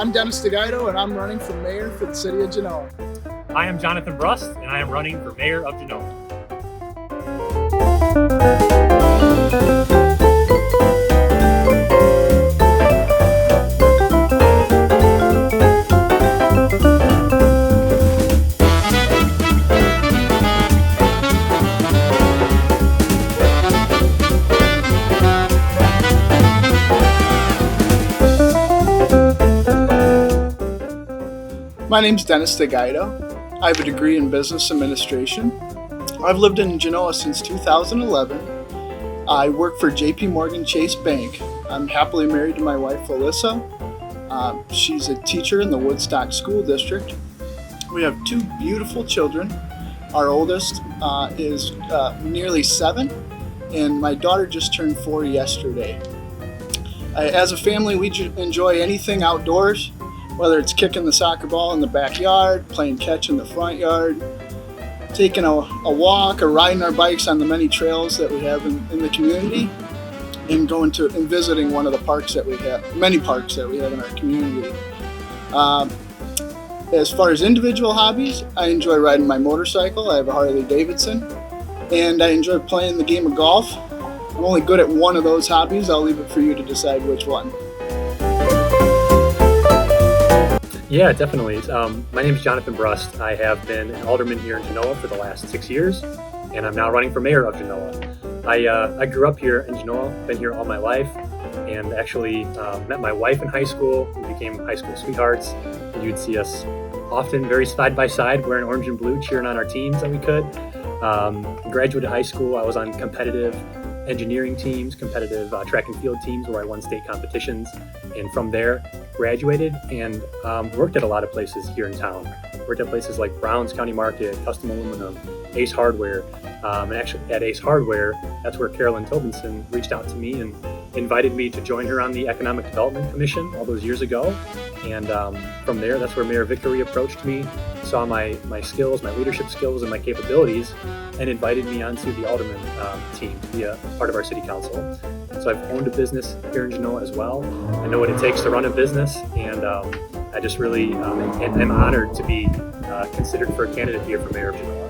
I'm Dennis DiGuido, and I'm running for mayor for the city of Genoa. I am Jonathon Brust, and I am running for mayor of Genoa. My name's Dennis DiGuido. I have a degree in business administration. I've lived in Genoa since 2011. I work for JP Morgan Chase Bank. I'm happily married to my wife, Alyssa. She's a teacher in the Woodstock School District. We have two beautiful children. Our oldest is nearly 7, and my daughter just turned 4 yesterday. As a family, we enjoy anything outdoors, whether it's kicking the soccer ball in the backyard, playing catch in the front yard, taking a walk or riding our bikes on the many trails that we have in the community, and going to and visiting one of the parks that we have, many parks that we have in our community. As far as individual hobbies, I enjoy riding my motorcycle. I have a Harley Davidson, and I enjoy playing the game of golf. I'm only good at one of those hobbies. I'll leave it for you to decide which one. Yeah, definitely. My name is Jonathon Brust. I have been an alderman here in Genoa for the last 6 years, and I'm now running for mayor of Genoa. I grew up here in Genoa, been here all my life, and actually met my wife in high school. We became high school sweethearts, and you'd see us often very side by side, wearing orange and blue, cheering on our teams that we could. Graduated high school, I was on competitive engineering teams, competitive track and field teams where I won state competitions, and from there graduated and worked at a lot of places here in town. Worked at places like Browns County Market, Custom Aluminum, Ace Hardware, and actually at Ace Hardware, that's where Carolyn Tobinson reached out to me and invited me to join her on the Economic Development Commission all those years ago. And from there, that's where Mayor Vickery approached me, saw my skills, my leadership skills, and my capabilities, and invited me onto the alderman team to be a part of our city council. So I've owned a business here in Genoa as well. I know what it takes to run a business, and I just really am honored to be considered for a candidate here for mayor of Genoa.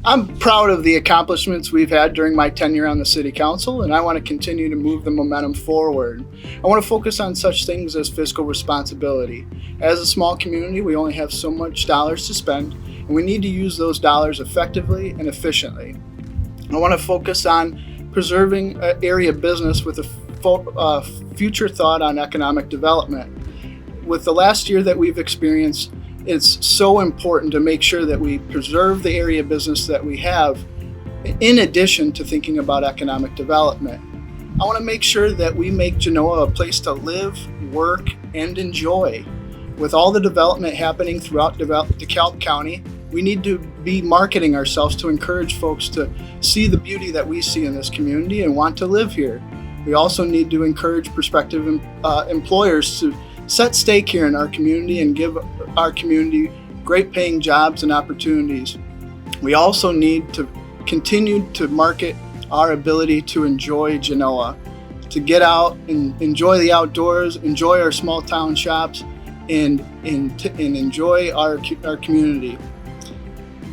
I'm proud of the accomplishments we've had during my tenure on the City Council, and I want to continue to move the momentum forward. I want to focus on such things as fiscal responsibility. As a small community, we only have so much dollars to spend, and we need to use those dollars effectively and efficiently. I want to focus on preserving area business with a future thought on economic development. With the last year that we've experienced, it's so important to make sure that we preserve the area business that we have in addition to thinking about economic development. I want to make sure that we make Genoa a place to live, work, and enjoy. With all the development happening throughout DeKalb County, we need to be marketing ourselves to encourage folks to see the beauty that we see in this community and want to live here. We also need to encourage prospective employers to set stake here in our community and give our community great paying jobs and opportunities. We also need to continue to market our ability to enjoy Genoa, to get out and enjoy the outdoors, enjoy our small town shops, and enjoy our community.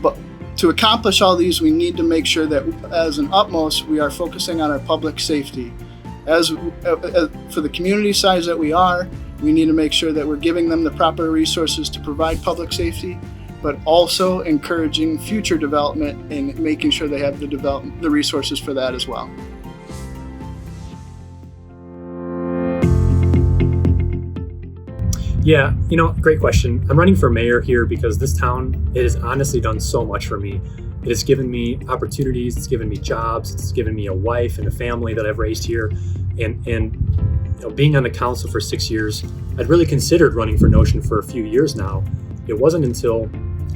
But to accomplish all these, we need to make sure that as an utmost, we are focusing on our public safety. As for the community size that we are, we need to make sure that we're giving them the proper resources to provide public safety, but also encouraging future development and making sure they have the resources for that as well. Yeah, great question. I'm running for mayor here because this town, it has honestly done so much for me. It has given me opportunities, it's given me jobs, it's given me a wife and a family that I've raised here. And being on the council for 6 years, I'd really considered running for Notion for a few years now. It wasn't until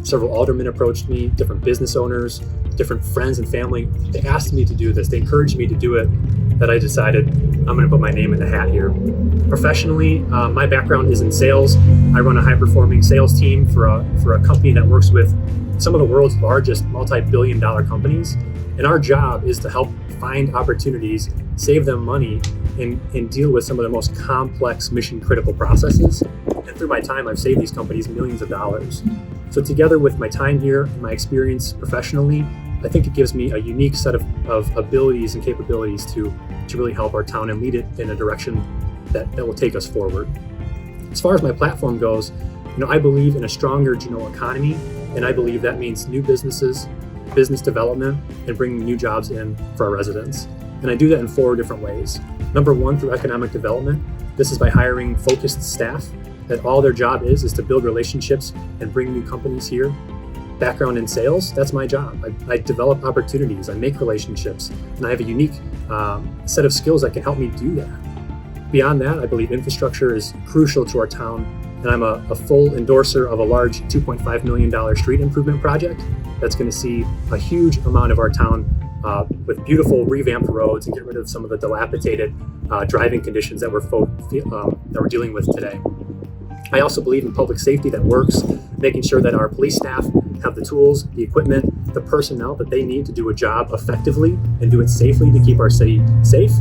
several aldermen approached me, different business owners, different friends and family. They asked me to do this. They encouraged me to do it, that I decided I'm going to put my name in the hat here. Professionally, my background is in sales. I run a high-performing sales team for a company that works with some of the world's largest multi-billion-dollar companies. And our job is to help find opportunities, save them money, and deal with some of the most complex mission-critical processes. And through my time, I've saved these companies millions of dollars. So together with my time here and my experience professionally, I think it gives me a unique set of abilities and capabilities to really help our town and lead it in a direction that will take us forward. As far as my platform goes, I believe in a stronger Genoa economy, and I believe that means new businesses, business development, and bringing new jobs in for our residents. And I do that in 4 different ways. Number 1, through economic development. This is by hiring focused staff that all their job is to build relationships and bring new companies here. Background in sales, that's my job. I develop opportunities, I make relationships, and I have a unique set of skills that can help me do that. Beyond that, I believe infrastructure is crucial to our town, and I'm a full endorser of a large $2.5 million street improvement project that's going to see a huge amount of our town with beautiful revamped roads and get rid of some of the dilapidated driving conditions that we're dealing with today. I also believe in public safety that works, making sure that our police staff have the tools, the equipment, the personnel that they need to do a job effectively and do it safely to keep our city safe.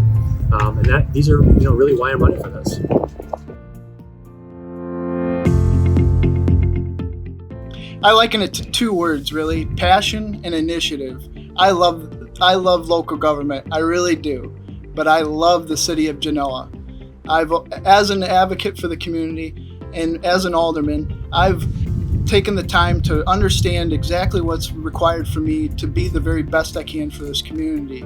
And these are really why I'm running for this. I liken it to 2 words, really: passion and initiative. I love local government, I really do, but I love the city of Genoa. As an advocate for the community and as an alderman, I've taken the time to understand exactly what's required for me to be the very best I can for this community.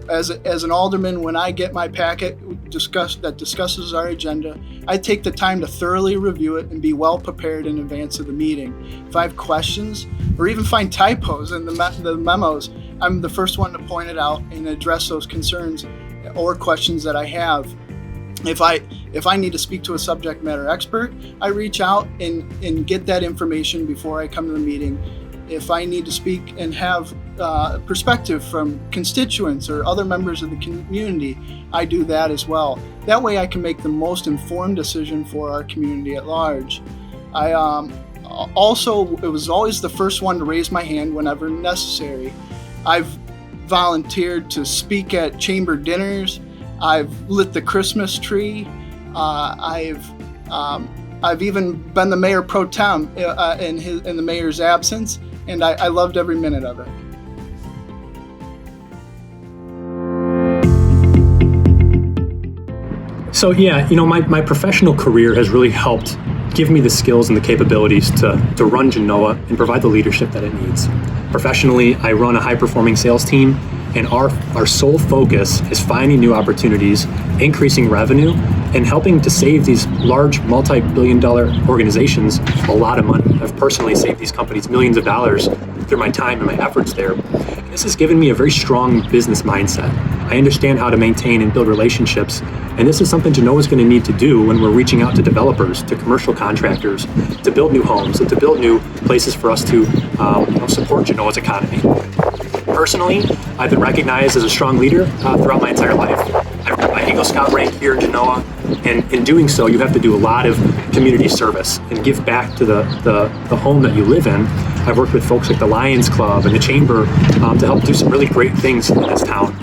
As an alderman, when I get my packet that discusses our agenda, I take the time to thoroughly review it and be well prepared in advance of the meeting. If I have questions or even find typos in the memos, I'm the first one to point it out and address those concerns or questions that I have. If I need to speak to a subject matter expert, I reach out and get that information before I come to the meeting. If I need to speak and have perspective from constituents or other members of the community, I do that as well. That way I can make the most informed decision for our community at large. I also was always the first one to raise my hand whenever necessary. I've volunteered to speak at chamber dinners. I've lit the Christmas tree. I've even been the mayor pro tem in the mayor's absence, and I loved every minute of it. So yeah, my professional career has really helped give me the skills and the capabilities to run Genoa and provide the leadership that it needs. Professionally, I run a high-performing sales team, and our sole focus is finding new opportunities, increasing revenue, and helping to save these large multi-billion-dollar organizations a lot of money. I've personally saved these companies millions of dollars through my time and my efforts there. This has given me a very strong business mindset. I understand how to maintain and build relationships, and this is something Genoa is going to need to do when we're reaching out to developers, to commercial contractors, to build new homes, and to build new places for us to support Genoa's economy. Personally, I've been recognized as a strong leader throughout my entire life. I've earned my Eagle Scout rank here in Genoa, and in doing so, you have to do a lot of community service and give back to the home that you live in. I've worked with folks like the Lions Club and the Chamber to help do some really great things in this town.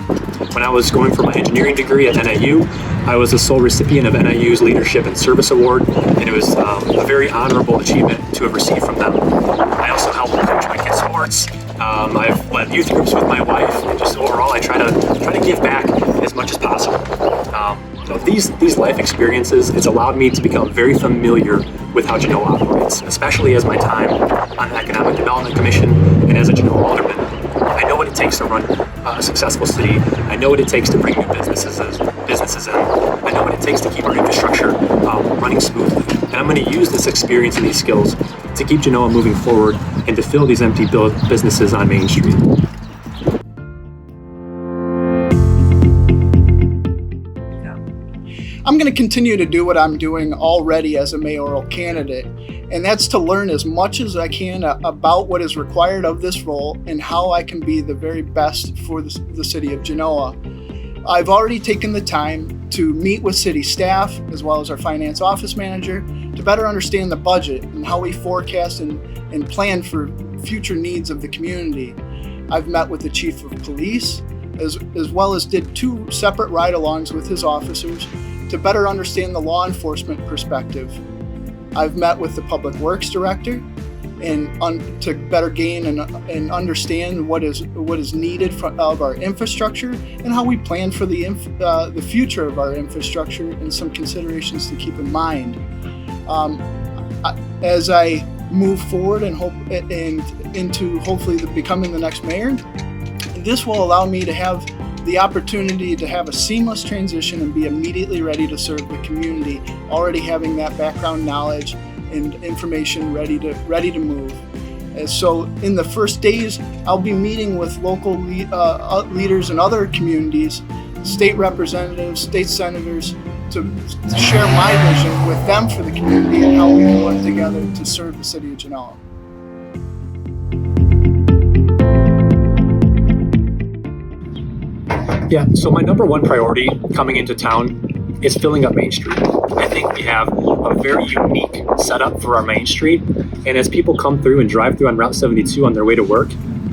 When I was going for my engineering degree at NIU, I was the sole recipient of NIU's Leadership and Service Award, and it was a very honorable achievement to have received from them. I also helped coach my kids' sports. I've led youth groups with my wife, and just overall, I try to give back as much as possible. These life experiences, it's allowed me to become very familiar with how Genoa operates, especially as my time on the Economic Development Commission and as a Genoa alderman. I know what it takes to run a successful city. I know what it takes to bring new businesses in. I know what it takes to keep our infrastructure running smoothly. And I'm going to use this experience and these skills to keep Genoa moving forward and to fill these empty businesses on Main Street. I'm going to continue to do what I'm doing already as a mayoral candidate, and that's to learn as much as I can about what is required of this role and how I can be the very best for the city of Genoa. I've already taken the time to meet with city staff as well as our finance office manager to better understand the budget and how we forecast and plan for future needs of the community. I've met with the chief of police, as well as did 2 separate ride-alongs with his officers to better understand the law enforcement perspective. I've met with the public works director and to better gain and understand what is needed of our infrastructure and how we plan for the future of our infrastructure, and some considerations to keep in mind. As I move forward and into hopefully becoming the next mayor, this will allow me to have the opportunity to have a seamless transition and be immediately ready to serve the community, already having that background knowledge and information ready to move. And so in the first days, I'll be meeting with local leaders in other communities, state representatives, state senators, to share my vision with them for the community and how we can work together to serve the city of Genoa. Yeah, so my number one priority coming into town is filling up Main Street. I think we have a very unique setup for our Main Street, and as people come through and drive through on Route 72 on their way to work,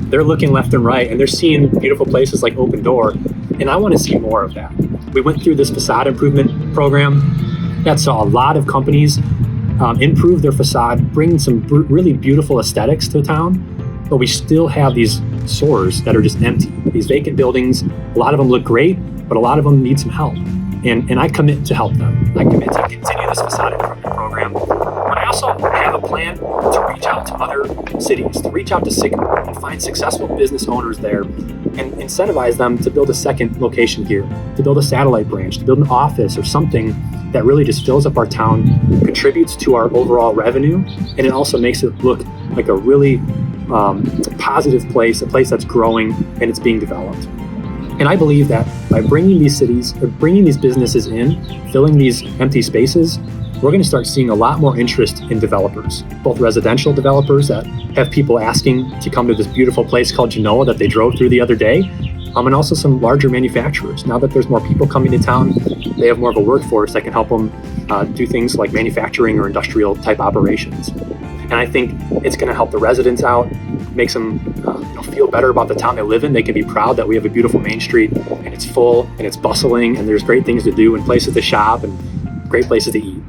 they're looking left and right and they're seeing beautiful places like OpenDoor, and I want to see more of that. We went through this facade improvement program that saw a lot of companies improve their facade, bring some really beautiful aesthetics to town, but we still have these stores that are just empty, these vacant buildings. A lot of them look great, but a lot of them need some help. And I commit to help them. I commit to continue this facade improvement program. But I also have a plan to reach out to other cities, to reach out to Sycamore and find successful business owners there and incentivize them to build a second location here, to build a satellite branch, to build an office or something that really just fills up our town, contributes to our overall revenue, and it also makes it look like a really positive place, a place that's growing and it's being developed. And I believe that by bringing these cities, or bringing these businesses in, filling these empty spaces, we're going to start seeing a lot more interest in developers, both residential developers that have people asking to come to this beautiful place called Genoa that they drove through the other day, and also some larger manufacturers. Now that there's more people coming to town, they have more of a workforce that can help them do things like manufacturing or industrial type operations. And I think it's going to help the residents out, makes them feel better about the town they live in. They can be proud that we have a beautiful Main Street and it's full and it's bustling and there's great things to do and places to shop and great places to eat.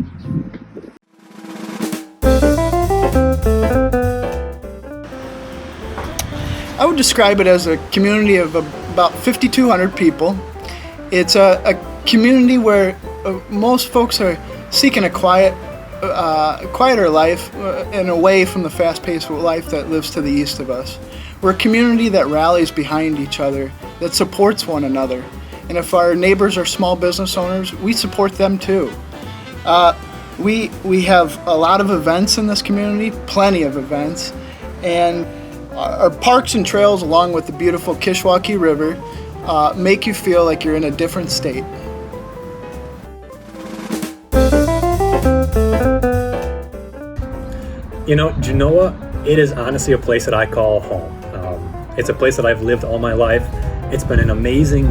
I would describe it as a community of about 5,200 people. It's a community where most folks are seeking a quieter life and away from the fast-paced life that lives to the east of us. We're a community that rallies behind each other, that supports one another. And if our neighbors are small business owners, we support them too. We have a lot of events in this community, plenty of events, and our parks and trails along with the beautiful Kishwaukee River make you feel like you're in a different state. You know, Genoa, it is honestly a place that I call home. It's a place that I've lived all my life. It's been an amazing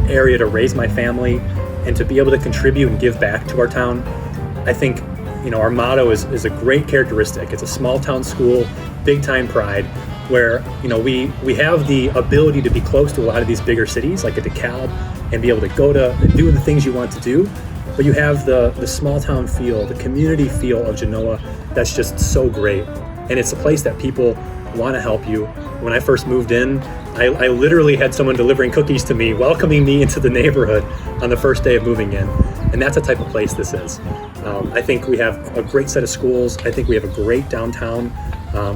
area to raise my family and to be able to contribute and give back to our town. I think, our motto is a great characteristic. It's a small town school, big time pride, where, we have the ability to be close to a lot of these bigger cities like a DeKalb and be able to go to and do the things you want to do. But you have the small town feel, the community feel of Genoa that's just so great. And it's a place that people want to help you. When I first moved in, I literally had someone delivering cookies to me, welcoming me into the neighborhood on the first day of moving in. And that's the type of place this is. I think we have a great set of schools. I think we have a great downtown.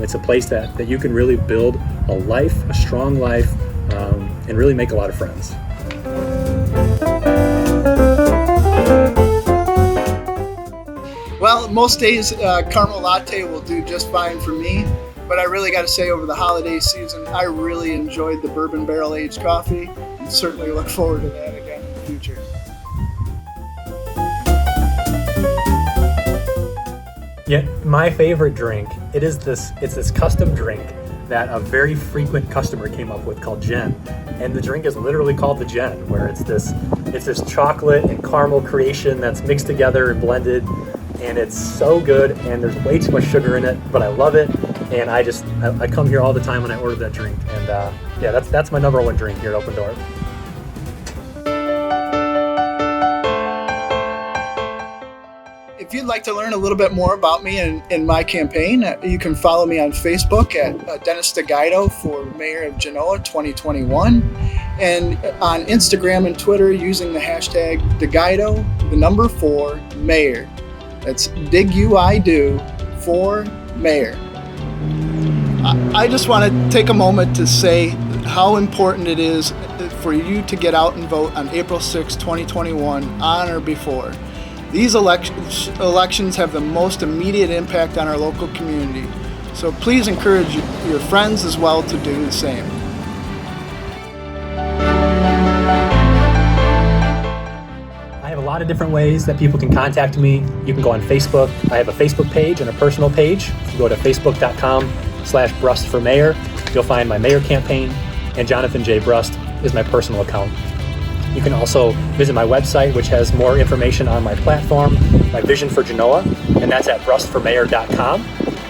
It's a place that you can really build a life, a strong life, and really make a lot of friends. Well, most days caramel latte will do just fine for me, but I really got to say over the holiday season, I really enjoyed the bourbon barrel aged coffee and certainly look forward to that again in the future. Yeah, my favorite drink, it's this custom drink that a very frequent customer came up with called Gen. And the drink is literally called the Gen, where it's this chocolate and caramel creation that's mixed together and blended. And it's so good, and there's way too much sugar in it, but I love it. And I come here all the time when I order that drink, and yeah, that's my number one dream here at Open Door. If you'd like to learn a little bit more about me and my campaign, you can follow me on Facebook at Dennis DiGuido for Mayor of Genoa 2021, and on Instagram and Twitter using the hashtag DiGuido, the number 4 Mayor. That's DiGuido for Mayor. I just want to take a moment to say how important it is for you to get out and vote on April 6, 2021, on or before. These elections have the most immediate impact on our local community, so please encourage your friends as well to do the same. I have a lot of different ways that people can contact me. You can go on Facebook. I have a Facebook page and a personal page. If you go to facebook.com/Brust for Mayor, you'll find my mayor campaign, and Jonathon J. Brust is my personal account. You can also visit my website, which has more information on my platform, my vision for Genoa, and that's at brustformayor.com.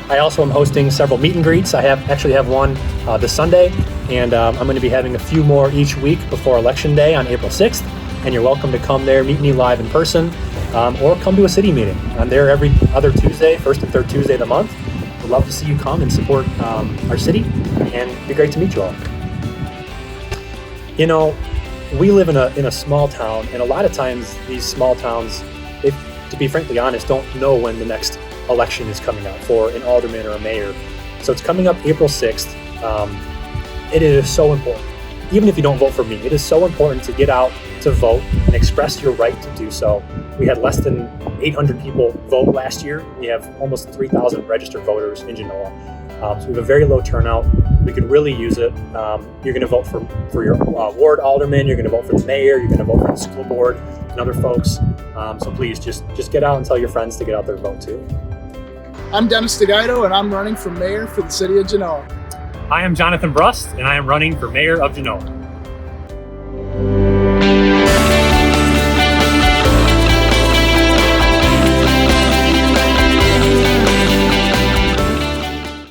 I also am hosting several meet and greets. I actually have one this Sunday, and I'm going to be having a few more each week before Election Day on April 6th. And you're welcome to come there, meet me live in person, or come to a city meeting. I'm there every other Tuesday, first and third Tuesday of the month. We'd love to see you come and support our city, and it'd be great to meet you all. You know, we live in a small town, and a lot of times these small towns, to be frankly honest, don't know when the next election is coming up for an alderman or a mayor. So it's coming up April 6th. It is so important. Even if you don't vote for me, it is so important to get out to vote and express your right to do so. We had less than 800 people vote last year. We have almost 3,000 registered voters in Genoa. So we have a very low turnout. We could really use it. You're going to vote for your ward alderman. You're going to vote for the mayor. You're going to vote for the school board and other folks. So please just get out and tell your friends to get out there and vote too. I'm Dennis DiGuido, and I'm running for mayor for the city of Genoa. I am Jonathon Brust, and I am running for mayor of Genoa.